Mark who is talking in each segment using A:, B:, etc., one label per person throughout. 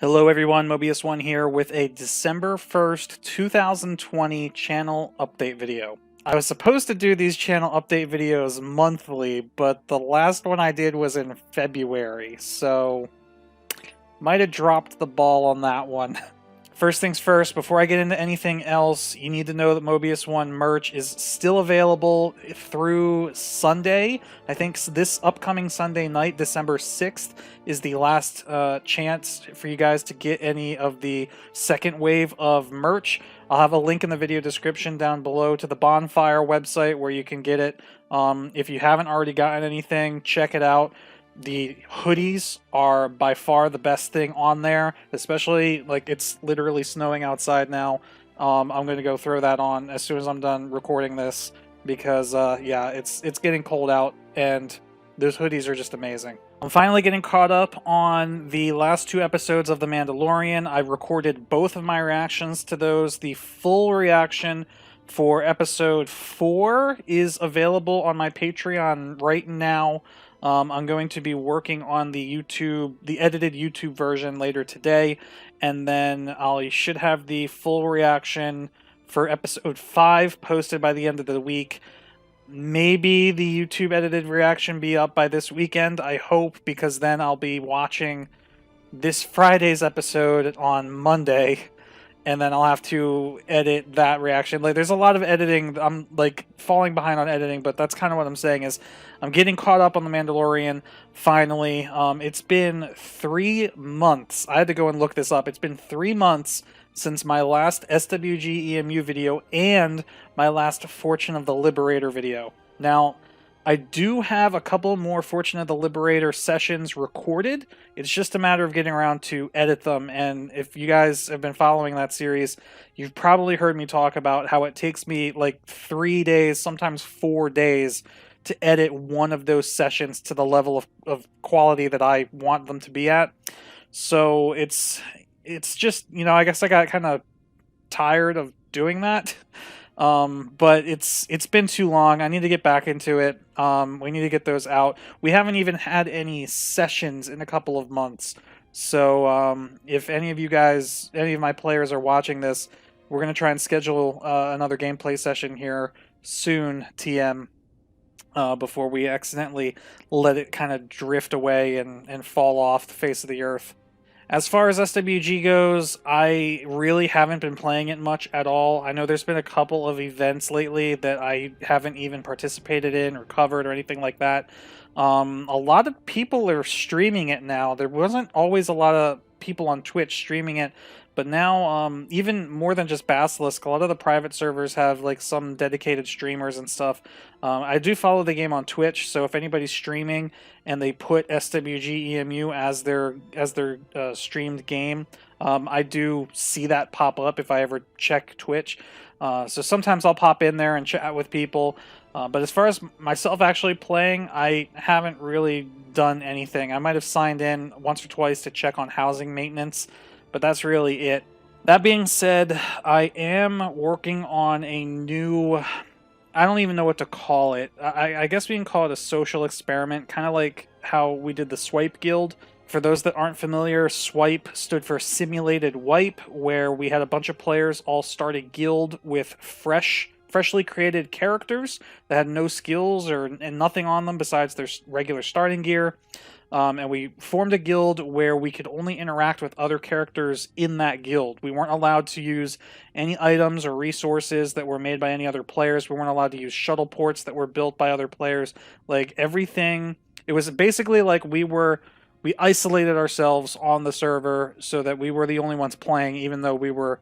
A: Hello everyone, Mobius1 here with a December 1st, 2020 channel update video. I was supposed to do these channel update videos monthly, but the last one I did was in February, so might have dropped the ball on that one. First things first, before I get into anything else, you need to know that Mobius1 merch is still available through Sunday. I think this upcoming Sunday night, December 6th, is the last chance for you guys to get any of the second wave of merch. I'll have a link in the video description down below to the Bonfire website where you can get it. If you haven't already gotten anything, check it out. The hoodies are by far the best thing on there, especially like it's literally snowing outside now. I'm going to go throw that on as soon as I'm done recording this because yeah, it's getting cold out and those hoodies are just amazing. I'm finally getting caught up on the last two episodes of The Mandalorian. I recorded both of my reactions to those. The full reaction for episode 4 is available on my Patreon right now. I'm going to be working on the edited YouTube version later today, and then I should have the full reaction for episode 5 posted by the end of the week. Maybe the YouTube edited reaction be up by this weekend, I hope, because then I'll be watching this Friday's episode on Monday, and then I'll have to edit that reaction. Like, there's a lot of editing. I'm like falling behind on editing, but that's kind of what I'm saying is I'm getting caught up on The Mandalorian finally. It's been 3 months. I had to go and look this up. It's been 3 months since my last SWGEmu video and my last Fortune of the Liberator video. Now, I do have a couple more Fortune of the Liberator sessions recorded. It's just a matter of getting around to edit them, and if you guys have been following that series, you've probably heard me talk about how it takes me like 3 days, sometimes 4 days, to edit one of those sessions to the level of quality that I want them to be at. So it's just, you know, I guess I got kind of tired of doing that. But it's been too long. I need to get back into it. We need to get those out. We haven't even had any sessions in a couple of months. So if any of you guys, any of my players are watching this, we're going to try and schedule another gameplay session here soon, TM, before we accidentally let it kind of drift away and fall off the face of the earth. As far as SWG goes, I really haven't been playing it much at all. I know there's been a couple of events lately that I haven't even participated in or covered or anything like that. A lot of people are streaming it now. There wasn't always a lot of people on Twitch streaming it, but now even more than just Basilisk, a lot of the private servers have like some dedicated streamers and stuff. I do follow the game on Twitch, so if anybody's streaming and they put SWGEmu as their streamed game, I do see that pop up if I ever check Twitch. So sometimes I'll pop in there and chat with people. But as far as myself actually playing, I haven't really done anything. I might have signed in once or twice to check on housing maintenance, but that's really it. That being said, I am working on a new... I don't even know what to call it. I guess we can call it a social experiment, kind of like how we did the Swipe Guild. For those that aren't familiar, Swipe stood for Simulated Wipe, where we had a bunch of players all start a guild with freshly created characters that had no skills and nothing on them besides their regular starting gear. And we formed a guild where we could only interact with other characters in that guild. We weren't allowed to use any items or resources that were made by any other players. We weren't allowed to use shuttle ports that were built by other players. Like, everything, it was basically like we isolated ourselves on the server so that we were the only ones playing, even though we were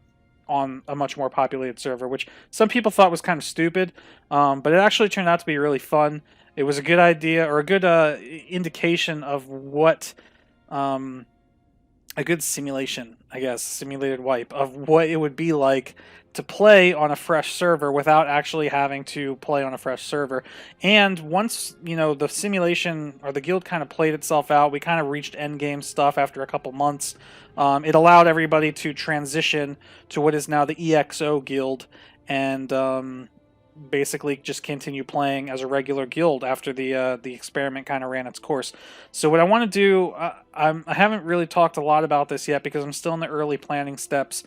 A: on a much more populated server, which some people thought was kind of stupid, but it actually turned out to be really fun. It was a good idea, or a good indication of what a good simulation, I guess, simulated wipe, of what it would be like to play on a fresh server without actually having to play on a fresh server. And once, you know, the simulation or the guild kind of played itself out, we kind of reached endgame stuff after a couple months. It allowed everybody to transition to what is now the EXO guild, and basically just continue playing as a regular guild after the experiment kind of ran its course. So what I want to do, I haven't really talked a lot about this yet because I'm still in the early planning steps,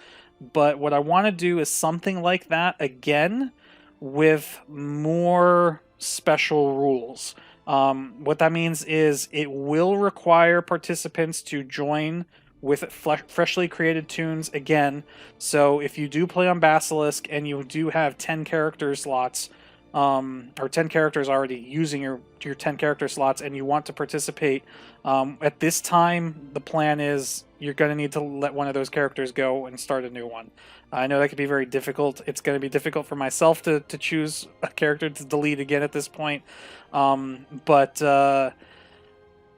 A: but what I want to do is something like that again with more special rules. What that means is it will require participants to join with freshly created tunes again. So if you do play on Basilisk and you do have 10 character slots, or 10 characters already using your 10 character slots, and you want to participate, at this time, the plan is you're going to need to let one of those characters go and start a new one. I know that could be very difficult. It's going to be difficult for myself to choose a character to delete again at this point. But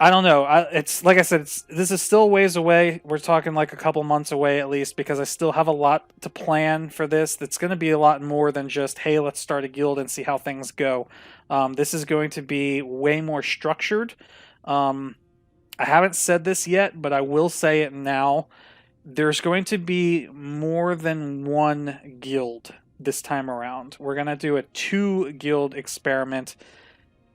A: I don't know. It's like I said, this is still ways away. We're talking like a couple months away at least, because I still have a lot to plan for this. That's going to be a lot more than just, hey, let's start a guild and see how things go. This is going to be way more structured. I haven't said this yet, but I will say it now. There's going to be more than one guild this time around. We're going to do a 2-guild experiment,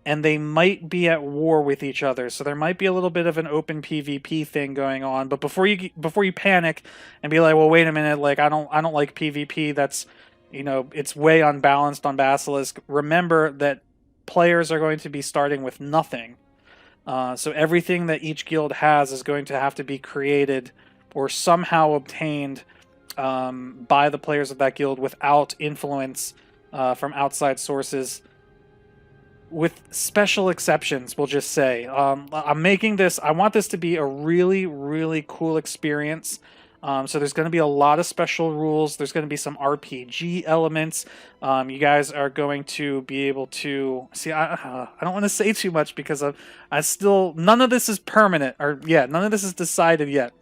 A: and they might be at war with each other. So there might be a little bit of an open PvP thing going on. But before you panic and be like, well, wait a minute, like I don't like PvP. That's, you know, it's way unbalanced on Basilisk. Remember that players are going to be starting with nothing. So everything that each guild has is going to have to be created or somehow obtained by the players of that guild without influence from outside sources. With special exceptions, we'll just say. I'm making this, I want this to be a really, really cool experience. So there's going to be a lot of special rules. There's going to be some RPG elements. You guys are going to be able to see. I don't want to say too much because I still, none of this is permanent, or yeah, none of this is decided yet.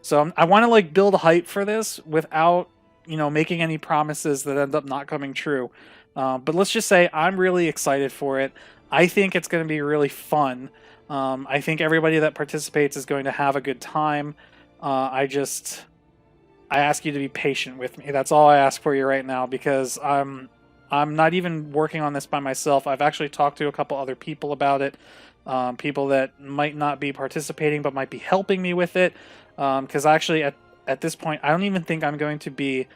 A: So I want to like build hype for this without, you know, making any promises that end up not coming true. But let's just say I'm really excited for it. I think it's going to be really fun. I think everybody that participates is going to have a good time. I ask you to be patient with me. That's all I ask for you right now, because I'm not even working on this by myself. I've actually talked to a couple other people about it. People that might not be participating but might be helping me with it. Because actually at this point, I don't even think I'm going to be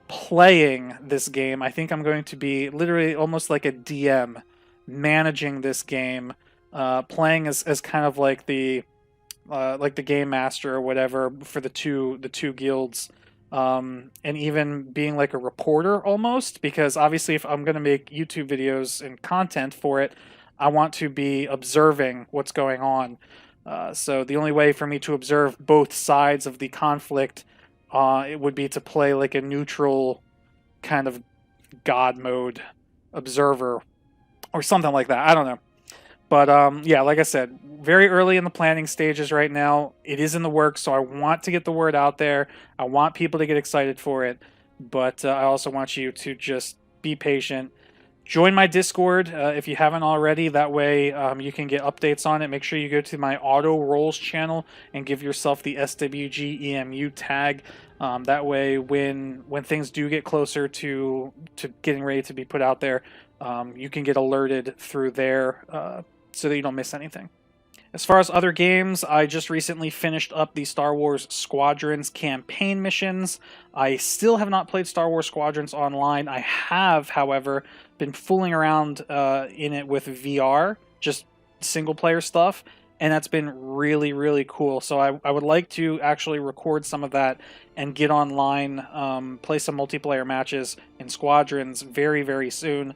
A: playing this game. I think I'm going to be literally almost like a DM managing this game, playing as kind of like the game master or whatever for the two guilds, and even being like a reporter almost, because obviously if I'm going to make YouTube videos and content for it, I want to be observing what's going on. So the only way for me to observe both sides of the conflict, it would be to play like a neutral kind of god mode observer or something like that. I don't know. But yeah, like I said, very early in the planning stages right now. It is in the works, so I want to get the word out there. I want people to get excited for it. But I also want you to just be patient. Join my Discord if you haven't already. That way you can get updates on it. Make sure you go to my Auto Rolls channel and give yourself the SWGEmu tag. That way when things do get closer to getting ready to be put out there, you can get alerted through there so that you don't miss anything. As far as other games, I just recently finished up the Star Wars Squadrons campaign missions. I still have not played Star Wars Squadrons online. I have, however, been fooling around in it with VR, just single-player stuff, and that's been really, really cool. So I would like to actually record some of that and get online, play some multiplayer matches in Squadrons very, very soon.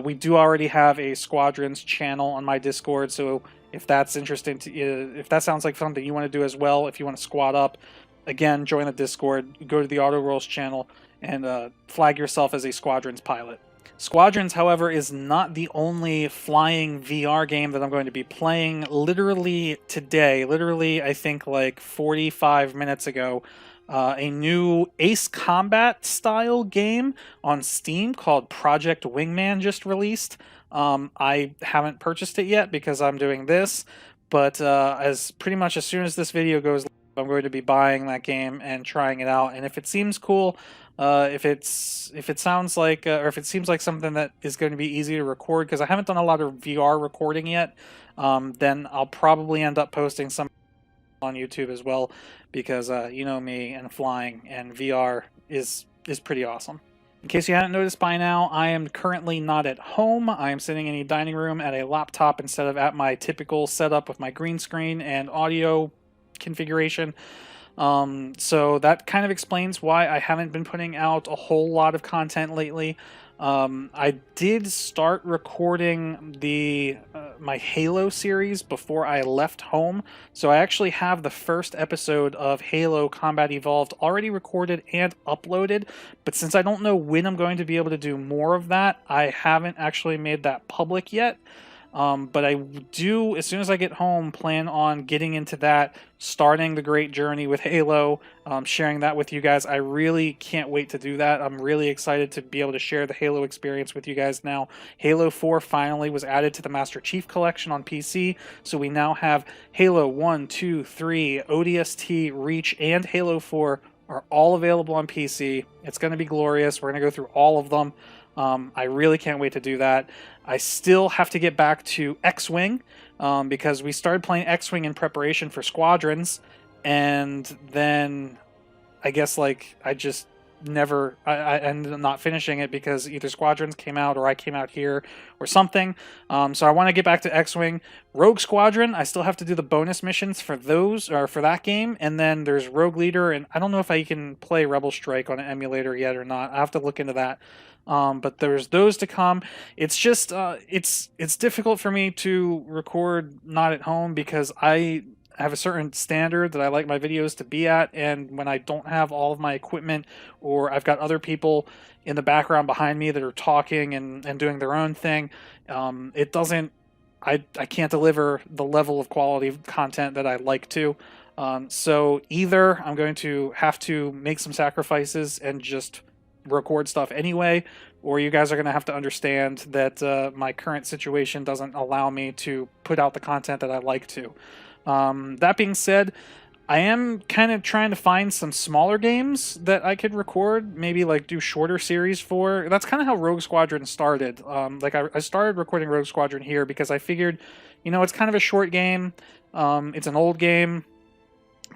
A: We do already have a Squadrons channel on my Discord, so if that's interesting to you, if that sounds like something you want to do as well, if you want to squad up, again, join the Discord, go to the Auto Rolls channel, and flag yourself as a Squadrons pilot. Squadrons, however, is not the only flying VR game that I'm going to be playing. Literally today, I think like 45 minutes ago, a new Ace Combat style game on Steam called Project Wingman just released. I haven't purchased it yet because I'm doing this, but as soon as this video goes I'm going to be buying that game and trying it out. And if it seems cool, if it sounds like, or if it seems like something that is going to be easy to record, because I haven't done a lot of VR recording yet, then I'll probably end up posting some on YouTube as well, because you know me and flying, and VR is pretty awesome. In case you hadn't noticed by now, I am currently not at home. I am sitting in a dining room at a laptop instead of at my typical setup with my green screen and audio configuration. So that kind of explains why I haven't been putting out a whole lot of content lately. I did start recording the my Halo series before I left home, so I actually have the first episode of Halo Combat Evolved already recorded and uploaded, but since I don't know when I'm going to be able to do more of that, I haven't actually made that public yet. But I do, as soon as I get home, plan on getting into that, starting the great journey with Halo, sharing that with you guys. I really can't wait to do that. I'm really excited to be able to share the Halo experience with you guys now. Halo 4 finally was added to the Master Chief Collection on PC, so we now have Halo 1, 2, 3, ODST, Reach, and Halo 4 are all available on PC. It's going to be glorious. We're going to go through all of them. I really can't wait to do that. I still have to get back to X-Wing, because we started playing X-Wing in preparation for Squadrons, and then I guess like I just never I ended up not finishing it because either Squadrons came out or I came out here or something. So I want to get back to X-Wing. Rogue Squadron, I still have to do the bonus missions for those, or for that game, and then there's Rogue Leader, and I don't know if I can play Rebel Strike on an emulator yet or not. I have to look into that. But there's those to come. It's just it's difficult for me to record not at home because I have a certain standard that I like my videos to be at, and when I don't have all of my equipment, or I've got other people in the background behind me that are talking and doing their own thing, it doesn't, I can't deliver the level of quality of content that I like to. So either I'm going to have to make some sacrifices and just record stuff anyway, or you guys are going to have to understand that my current situation doesn't allow me to put out the content that I like to. That being said, I am kind of trying to find some smaller games that I could record, maybe like do shorter series for. That's kind of how Rogue Squadron started. Like I started recording Rogue Squadron here because I figured, you know, it's kind of a short game. It's an old game.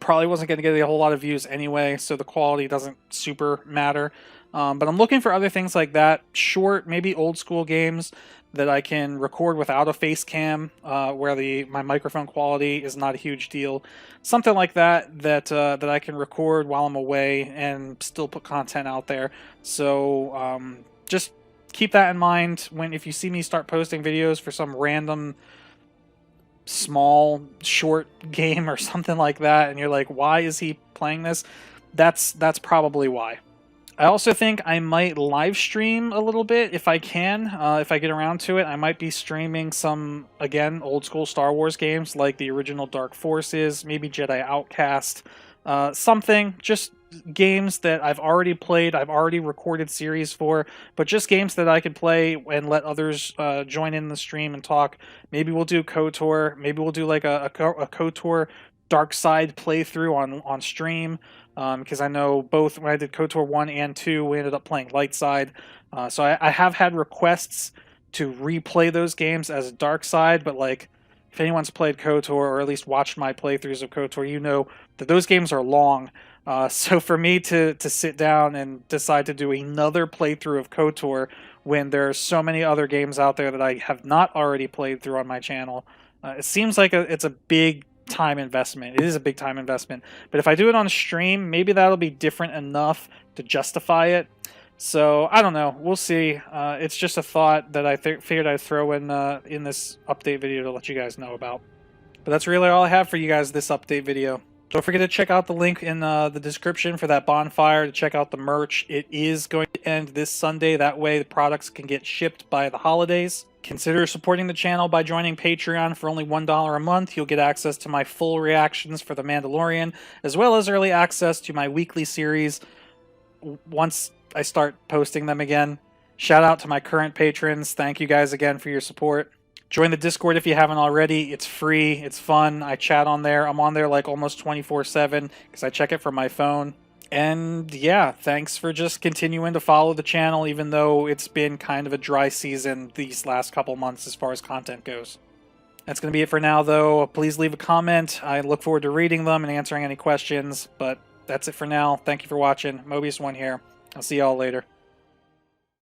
A: Probably wasn't going to get a whole lot of views anyway, so the quality doesn't super matter. But I'm looking for other things like that, short, maybe old school games that I can record without a face cam, where my microphone quality is not a huge deal. Something like that that I can record while I'm away and still put content out there. So just keep that in mind if you see me start posting videos for some random small short game or something like that, and you're like, why is he playing this? That's probably why. I also think I might live stream a little bit if I can. If I get around to it, I might be streaming some, again, old school Star Wars games like the original Dark Forces, maybe Jedi Outcast, something, just games that I've already played, I've already recorded series for, but just games that I could play and let others join in the stream and talk. Maybe we'll do KOTOR, maybe we'll do like a KOTOR Dark Side playthrough on stream, because I know both when I did KOTOR 1 and 2, we ended up playing Light Side. So I have had requests to replay those games as Dark Side, but like, if anyone's played KOTOR or at least watched my playthroughs of KOTOR, you know that those games are long. So for me to sit down and decide to do another playthrough of KOTOR when there's so many other games out there that I have not already played through on my channel, it seems like it's a big time investment. It is a big time investment. But if I do it on stream, maybe that'll be different enough to justify it. So I don't know. We'll see. It's just a thought that I figured I'd throw in this update video to let you guys know about. But that's really all I have for you guys this update video. Don't forget to check out the link in the description for that bonfire to check out the merch. It is going to end this Sunday. That way the products can get shipped by the holidays. Consider supporting the channel by joining Patreon for only $1 a month. You'll get access to my full reactions for The Mandalorian, as well as early access to my weekly series once I start posting them again. Shout out to my current patrons. Thank you guys again for your support. Join the Discord if you haven't already. It's free. It's fun. I chat on there. I'm on there like almost 24/7 because I check it from my phone. And yeah, thanks for just continuing to follow the channel, even though it's been kind of a dry season these last couple months as far as content goes. That's going to be it for now, though. Please leave a comment. I look forward to reading them and answering any questions. But that's it for now. Thank you for watching. Mobius1 here. I'll see y'all later.